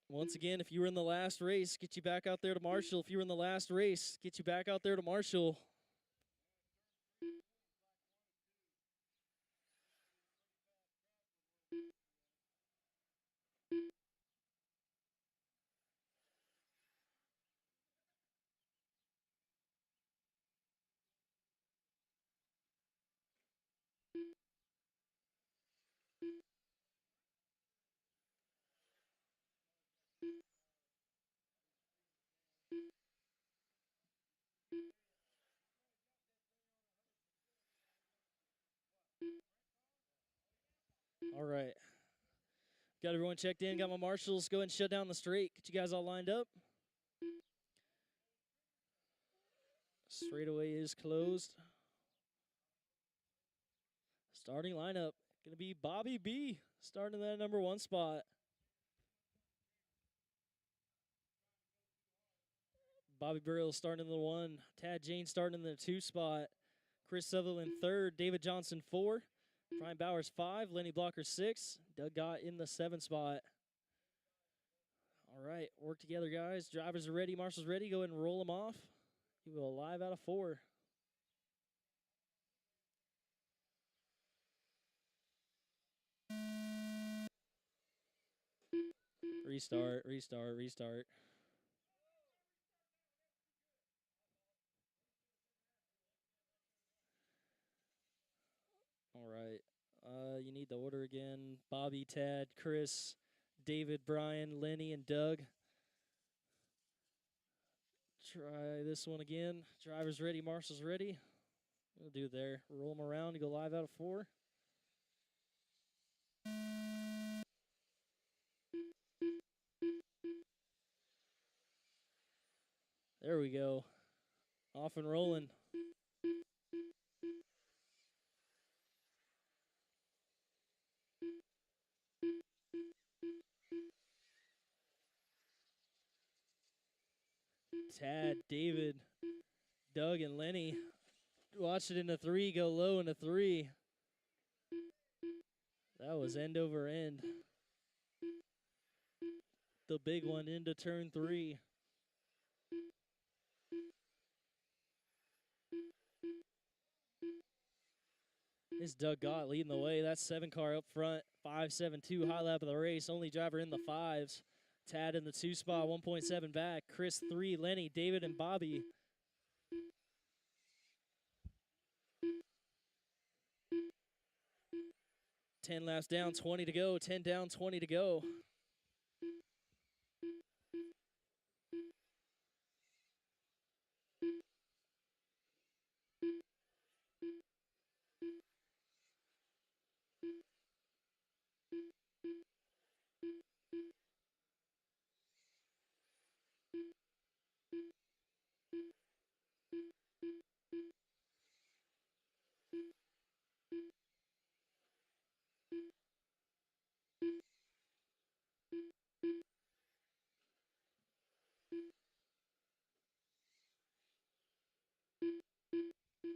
Once again, if you were in the last race, get you back out there to Marshall. If you were in the last race, get you back out there to Marshall. All right. Got everyone checked in. Got my marshals. Go ahead and shut down the straight. Get you guys all lined up. Straightaway is closed. Starting lineup. Going to be Bobby B starting that number 1 spot. Bobby Burrill starting in the 1. Tad Jane starting in the 2 spot. Chris Sutherland 3rd. David Johnson 4. Brian Bowers 5. Lenny Blocker 6. Doug Gott in the 7 spot. All right, work together, guys. Drivers are ready. Marshall's ready. Go ahead and roll them off. You go live out of 4. Restart, restart, restart. All right. You need the order again. Bobby, Tad, Chris, David, Brian, Lenny, and Doug. Try this one again. Driver's ready. Marshall's ready. We'll do there. Roll them around. You go live out of 4. There we go. Off and rolling. Tad, David, Doug, and Lenny. Watch it in the 3. Go low in the 3. That was end over end. The big one into turn 3. It's Doug Gott leading the way. That's 7 car up front. 5.72 high lap of the race. Only driver in the 5s. Tad in the 2 spot. 1.7 back. Chris 3. Lenny, David, and Bobby. Ten laps down, 20 to go. 10 down, 20 to go.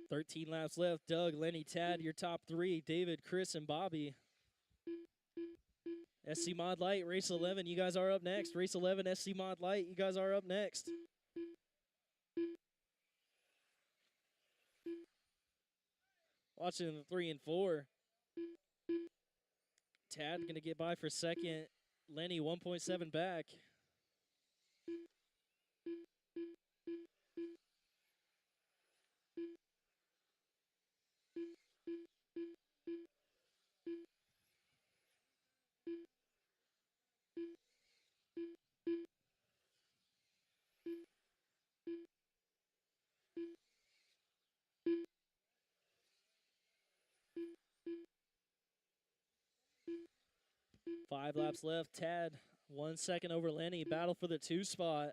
Thirteen laps left. Doug, Lenny, Tad, your top 3. David, Chris, and Bobby. SC Mod Light, race 11. You guys are up next. Race 11, SC Mod Light. You guys are up next. Watching the 3 and 4. Tad going to get by for second. Lenny 1.7 back. Five laps left. Tad 1 second over Lenny. Battle for the 2 spot.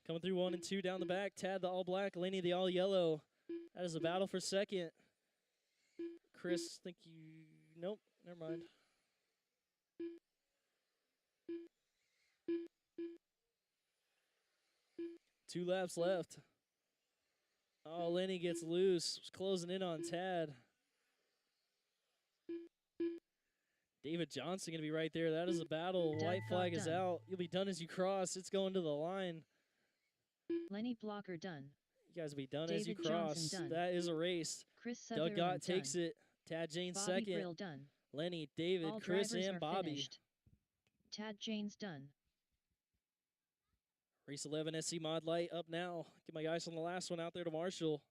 Coming through 1 and 2 down the back. Tad the all black. Lenny the all yellow. That is a battle for second. Chris, think you... Nope, never mind. Two laps left. Oh, Lenny gets loose. Was closing in on Tad. David Johnson going to be right there. That is a battle. Doug White flag is done. out. You'll be done as you cross. It's going to the line. Lenny Blocker done. You guys will be done David as you cross. Johnson done. That is a race. Chris Doug Sutherland Gott done. takes it. Tad James Bobby second. Brill done. Lenny, David, All Chris, drivers and are Bobby. finished. Tad James done. Race 11 SC Mod Light up now. Get my guys on the last one out there to Marshall.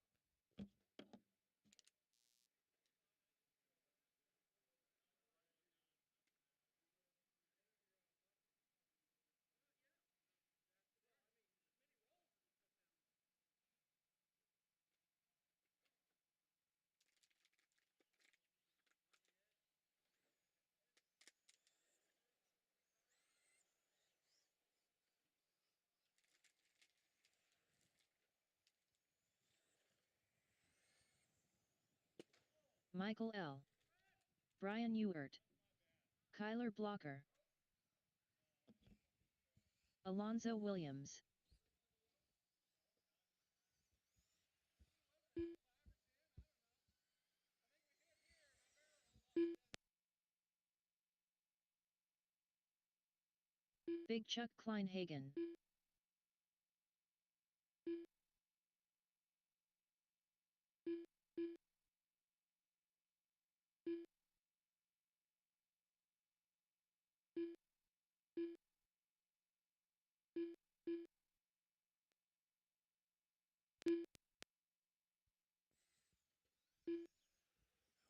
Michael L. Brian Ewert. Kyler Blocker. Alonzo Williams. Big Chuck Kleinhagen.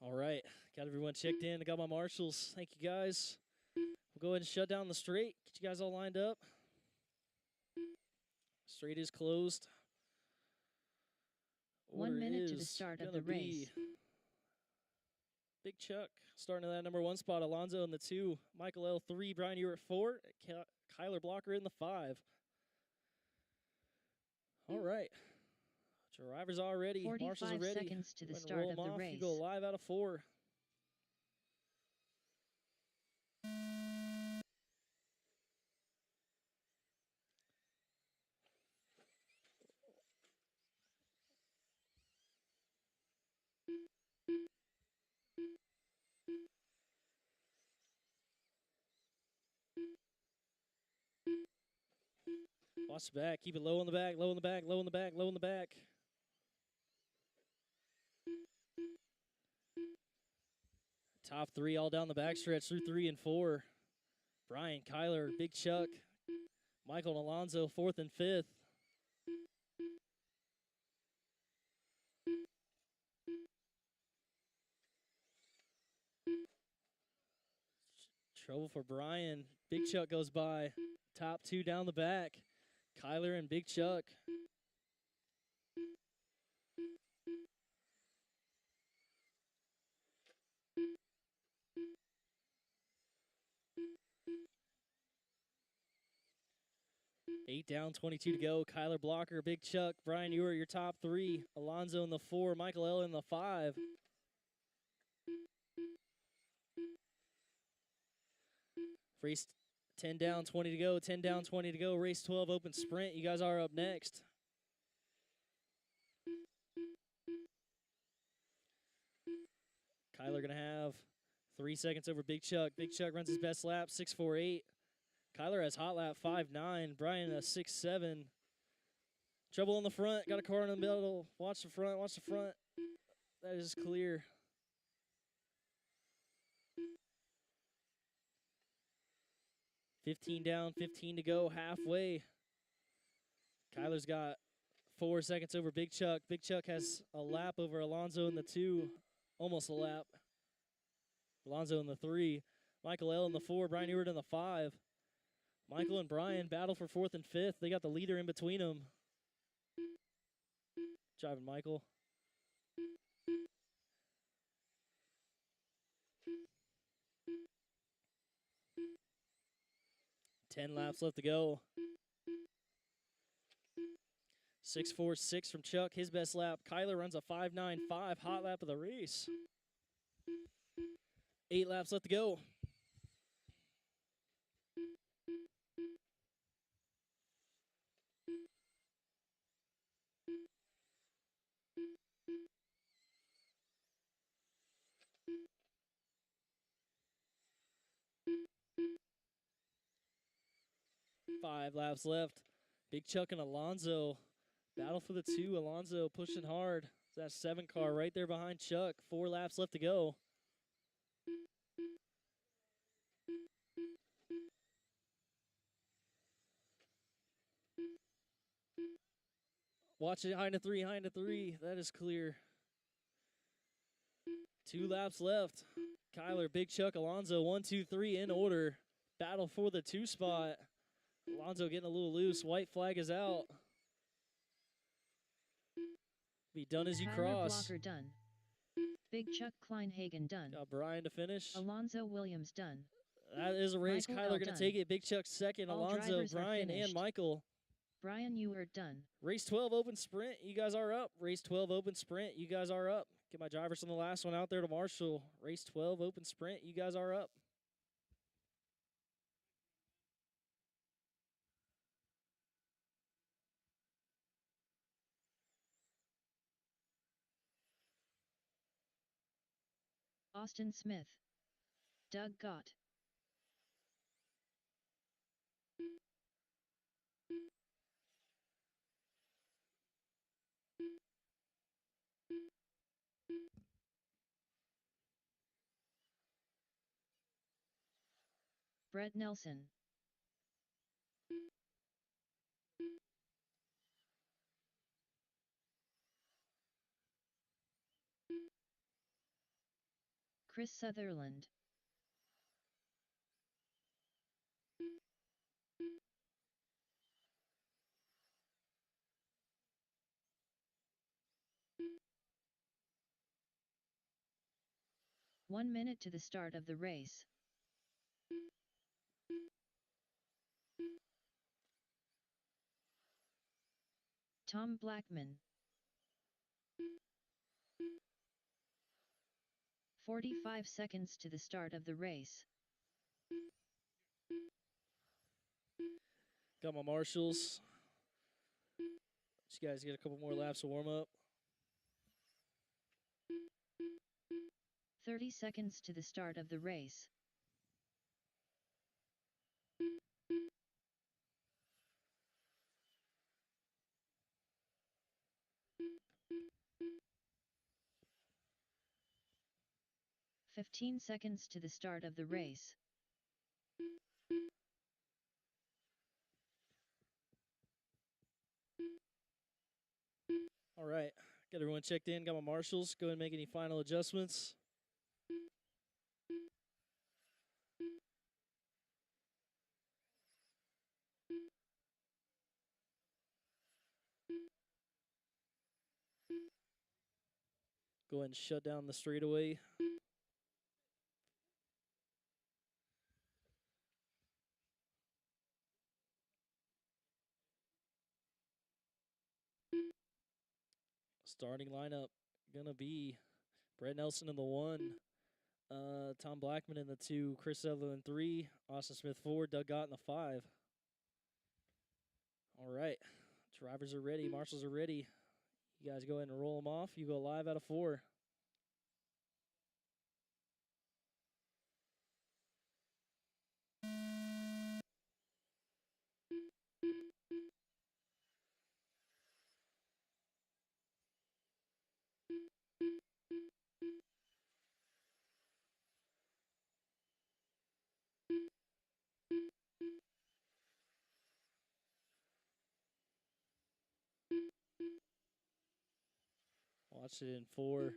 All right. Got everyone checked in. I got my marshals. Thank you, guys. We'll go ahead and shut down the straight. Get you guys all lined up. Straight is closed. 1 minute to the is start of gonna the race. be Big Chuck starting in that number 1 spot. Alonzo in the 2. Michael L 3. Brian Ewert 4. Kyler Blocker in the 5. All right. Drivers all ready. Marshals are 45 ready. seconds to the Go ahead and start roll of 'em the off. race. You go live out of 4. Watch the back. Keep it low in the back, low in the back, low in the back, low in the back. Top 3 all down the backstretch through 3 and 4. Brian, Kyler, Big Chuck, Michael, and Alonzo 4th and 5th. Trouble for Brian. Big Chuck goes by. Top 2 down the back. Kyler and Big Chuck. Eight down, 22 to go. Kyler Blocker, Big Chuck, Brian Ewert, your top 3. Alonzo in the 4, Michael L in the 5. Race 10 down, 20 to go. 10 down, 20 to go. Race 12 open sprint. You guys are up next. Kyler gonna have 3 seconds over Big Chuck. Big Chuck runs his best lap, 6:48. Kyler has hot lap, 5:9. Brian a 6:7. Trouble in the front. Got a car in the middle. Watch the front. Watch the front. That is clear. $15 down, 15 to go, halfway. Kyler's got 4 seconds over Big Chuck. Big Chuck has a lap over Alonzo in the 2, almost a lap. Alonzo in the 3, Michael L in the 4, Brian Ewert in the 5. Michael and Brian battle for 4th and 5th. They got the leader in between them. Driving Michael. Ten laps left to go. 6.46 from Chuck, his best lap. Kyler runs a 5.95, hot lap of the race. 8 laps left to go. Five laps left. Big Chuck and Alonso battle for the 2. Alonso pushing hard. That 7 car right there behind Chuck. 4 laps left to go. Watch it, behind the 3, behind the 3. That is clear. 2 laps left. Kyler, Big Chuck, Alonso, 1, 2, 3 in order. Battle for the 2 spot. Alonso getting a little loose. White flag is out. Be done as you Kyler cross. Blocker done. Big Chuck Kleinhagen done. Got Brian to finish. Alonso Williams done. That is a race. Michael Kyler L. going to done. take it. Big Chuck second. All Alonso, drivers are Brian, and finished. Michael. Brian, you are done. Race 12 open sprint. You guys are up. Race 12 open sprint. You guys are up. Get my drivers from the last one out there to Marshall. Race 12 open sprint. You guys are up. Austin Smith. Doug Gott. Brett Nelson. Chris Sutherland. One minute to the start of the race. Tom Blackman. 45 seconds to the start of the race. Got my Marshalls. You guys get a couple more laps of warm up. 30 seconds to the start of the race. "15 seconds to the start of the race. All right. Got everyone checked in. Got my Marshalls. Go ahead and make any final adjustments. Go ahead and shut down the straightaway. Starting lineup gonna be Brett Nelson in the 1, Tom Blackman in the 2, Chris Sutherland 3, Austin Smith 4, Doug Gott in the 5. All right, drivers are ready, marshals are ready. You guys go ahead and roll them off. You go live out of 4. Watch it in 4.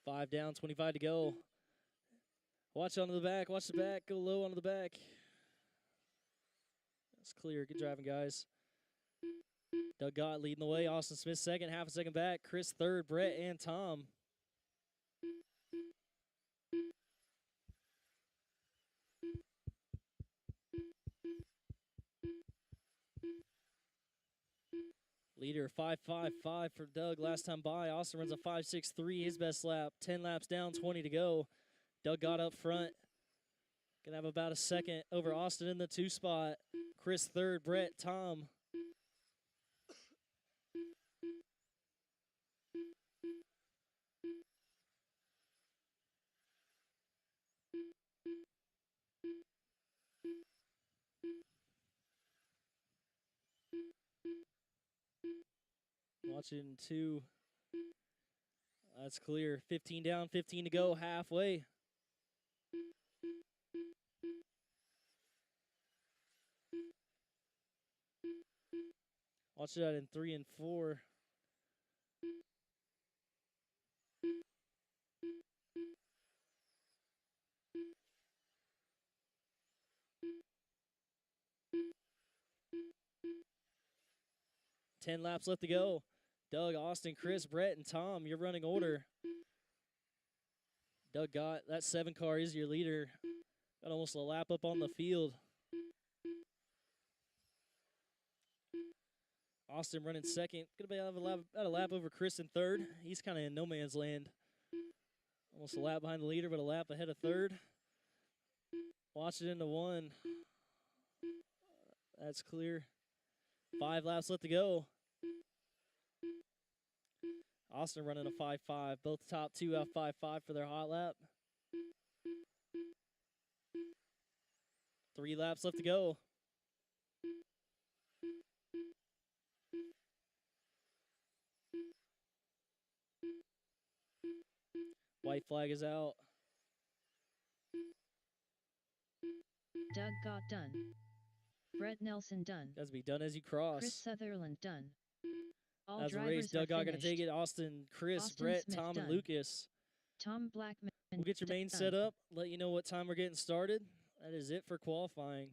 5 down, 25 to go. Watch onto the back. Watch the back. Go low onto the back. That's clear. Good driving, guys. Doug Gott leading the way. Austin Smith second, half a second back. Chris third. Brett and Tom. Leader 5.55 for Doug last time by. Austin runs a 5.63, his best lap. 10 laps down, 20 to go. Doug got up front. Gonna have about a second over Austin in the 2 spot. Chris third, Brett, Tom. Watching 2. That's clear. 15 down, 15 to go, halfway. Watch that in 3 and 4. Ten laps left to go. Doug, Austin, Chris, Brett, and Tom, your running order. Doug got that 7 car is your leader. Got almost a lap up on the field. Austin running second. Gonna be about a lap over Chris in third. He's kind of in no man's land. Almost a lap behind the leader, but a lap ahead of third. Watch it into 1. That's clear. 5 laps left to go. Austin running a 5.5. Both top 2 have 5.5 for their hot lap. 3 laps left to go. White flag is out. Doug got done. Brett Nelson done. Has to be done as you cross. Chris Sutherland done. All As a drivers race, Doug are got going to take finished. it. Austin, Chris, Austin Brett, Smith Tom, and done. Lucas. Tom Blackman We'll get your main done. set up, let you know what time we're getting started. That is it for qualifying.